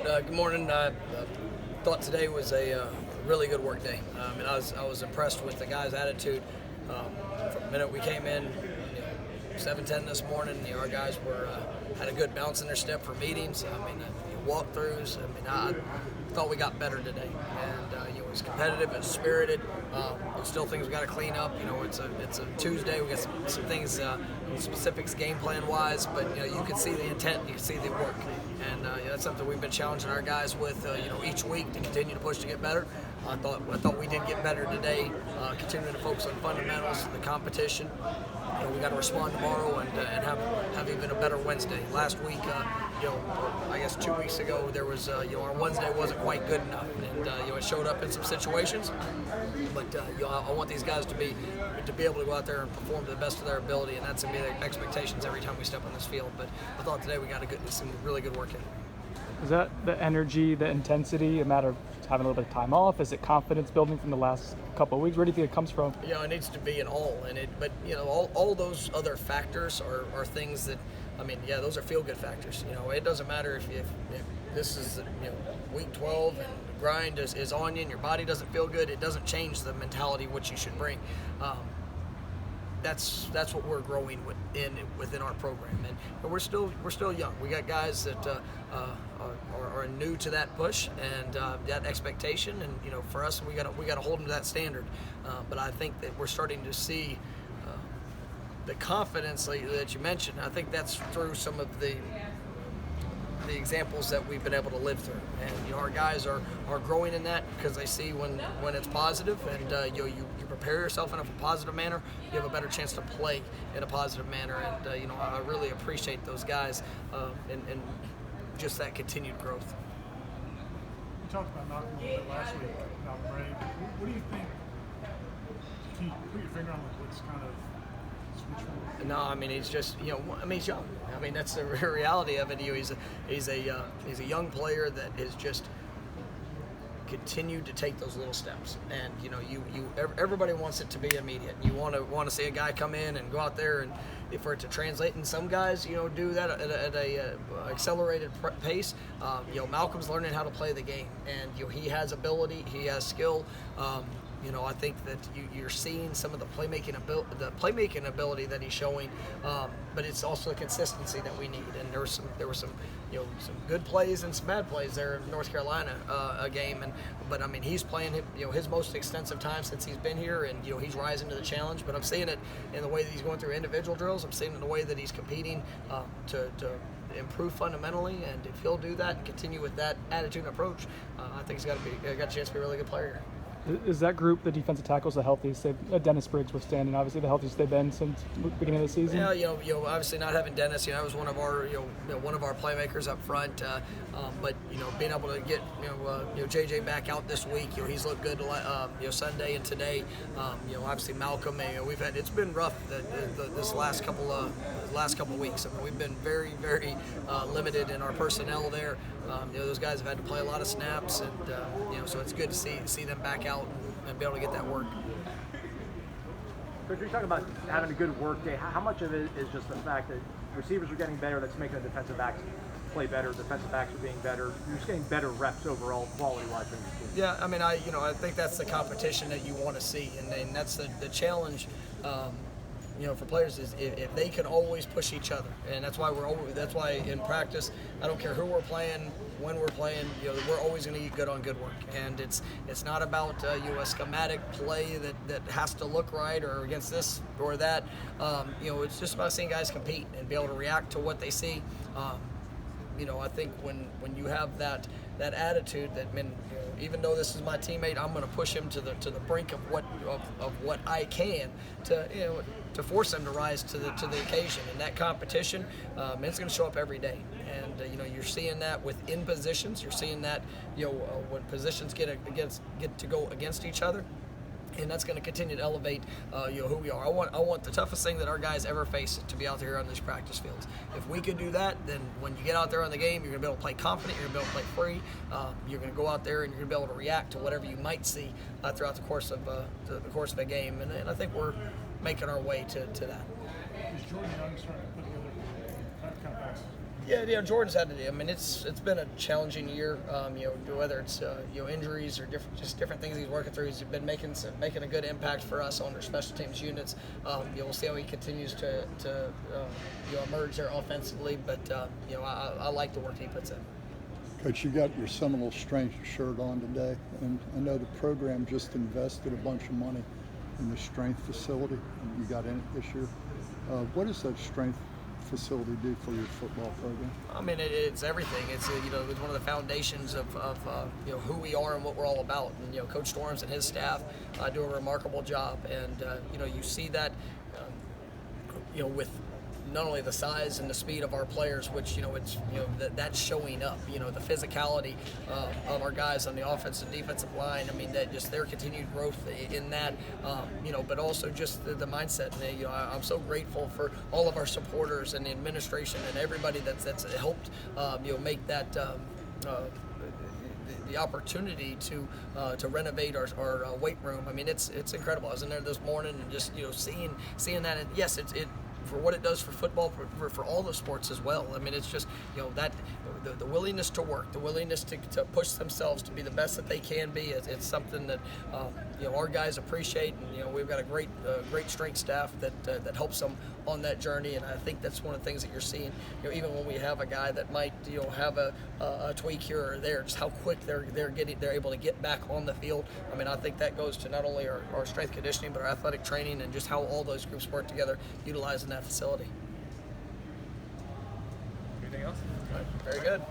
Good morning. Thought today was a really good work day. And I was impressed with the guys' attitude. From the minute we came in, 7:10 this morning, our guys had a good bounce in their step for meetings. Walkthroughs. I thought we got better today, and it was competitive, it was spirited. There's still things we got to clean up. It's a Tuesday. We got some things, specifics game plan wise, but you can see the intent, you can see the work, and that's something we've been challenging our guys with, each week to continue to push to get better. I thought we did get better today, continuing to focus on fundamentals, the competition. We got to respond tomorrow and have even a better Wednesday. Last week, I guess 2 weeks ago, there was our Wednesday wasn't quite good enough, and it showed up in some situations. But I want these guys to be able to go out there and perform to the best of their ability, and that's gonna be the expectations every time we step on this field. But I thought today we got some really good work in. Is that the energy, the intensity, a matter of having a little bit of time off? Is it confidence building from the last couple of weeks? Where do you think it comes from? It needs to be an all, but all those other factors are things that, those are feel-good factors. It doesn't matter if this is week 12 and the grind is on you and your body doesn't feel good. It doesn't change the mentality which you should bring. That's what we're growing within our program, and we're still young. We got guys that are new to that push and that expectation, and for us we got to hold them to that standard. But I think that we're starting to see the confidence that you mentioned. I think that's through some of the examples that we've been able to live through, and our guys are growing in that because they see when it's positive, and you prepare yourself in a positive manner, you have a better chance to play in a positive manner, and I really appreciate those guys and just that continued growth. You talked about Malcolm a little bit last week about Bray. What do you think? Can you put your finger on what's kind of switch from? No, he's just he's young. That's the reality of it. He's a young player that is just continued to take those little steps, and everybody wants it to be immediate. You want to see a guy come in and go out there and for it to translate, and some guys do that at a accelerated pace. Malcolm's learning how to play the game, and he has ability, he has skill. I think that you're seeing some of the playmaking ability that he's showing, but it's also the consistency that we need. And there were some good plays and some bad plays there in North Carolina game, but he's playing his most extensive time since he's been here, and he's rising to the challenge. But I'm seeing it in the way that he's going through individual drills. I'm seeing it in the way that he's competing to improve fundamentally, and if he'll do that and continue with that attitude and approach, I think he's got a chance to be a really good player. Is that group, the defensive tackles, the healthiest? Dennis Briggs was standing, obviously the healthiest they've been since the beginning of the season. Yeah, obviously not having Dennis, that was one of our, one of our playmakers up front. But being able to get JJ back out this week, he's looked good. Sunday and today. Obviously Malcolm. It's been rough this last couple of weeks. We've been very, very limited in our personnel there. Those guys have had to play a lot of snaps, and so it's good to see them back out and be able to get that work. Coach, you're talking about having a good work day. How much of it is just the fact that receivers are getting better, that's making the defensive backs play better, defensive backs are being better, you're just getting better reps overall, quality-wise from your team? Yeah, I think that's the competition that you want to see, and that's the challenge. For players is if they can always push each other, and that's why in practice, I don't care who we're playing, when we're playing, we're always going to get good on good work, and it's not about a schematic play that has to look right or against this or that. It's just about seeing guys compete and be able to react to what they see. I think when you have that attitude that even though this is my teammate, I'm going to push him to the brink of what I can to force him to rise to the occasion. And that competition, it's going to show up every day. And you're seeing that within positions. You're seeing that when positions get to go against each other. And that's going to continue to elevate, who we are. I want the toughest thing that our guys ever face to be out there on these practice fields. If we could do that, then when you get out there on the game, you're going to be able to play confident. You're going to be able to play free. You're going to go out there and you're going to be able to react to whatever you might see throughout the course of a game. And I think we're making our way to that. Is Jordan Young starting to put together kind of backs Yeah, Jordan's had to. I mean, it's been a challenging year. Whether it's injuries or different things he's working through. He's been making a good impact for us on our special teams units. We'll see how he continues to emerge there offensively. But I like the work he puts in. Coach, you got your Seminole Strength shirt on today, and I know the program just invested a bunch of money in the strength facility, and you got in it this year. What does that strength facility do for your football program? I mean, it's everything. It's it's one of the foundations of who we are and what we're all about. And Coach Storms and his staff do a remarkable job. And you see that with not only the size and the speed of our players, which that's showing up. The physicality of our guys on the offensive and defensive line. I mean, that just their continued growth in that. But also just the mindset. And, I'm so grateful for all of our supporters and the administration and everybody that's helped make that. The opportunity to renovate our weight room. I mean, it's incredible. I was in there this morning and just seeing that. And yes, it for what it does for football, for all the sports as well. I mean, it's just that the willingness to work, the willingness to push themselves to be the best that they can be. It's something that our guys appreciate, and we've got a great strength staff that helps them on that journey. And I think that's one of the things that you're seeing. Even when we have a guy that might have a tweak here or there, just how quick they're able to get back on the field. I mean, I think that goes to not only our strength conditioning, but our athletic training and just how all those groups work together, utilizing that facility. Anything else? Very good.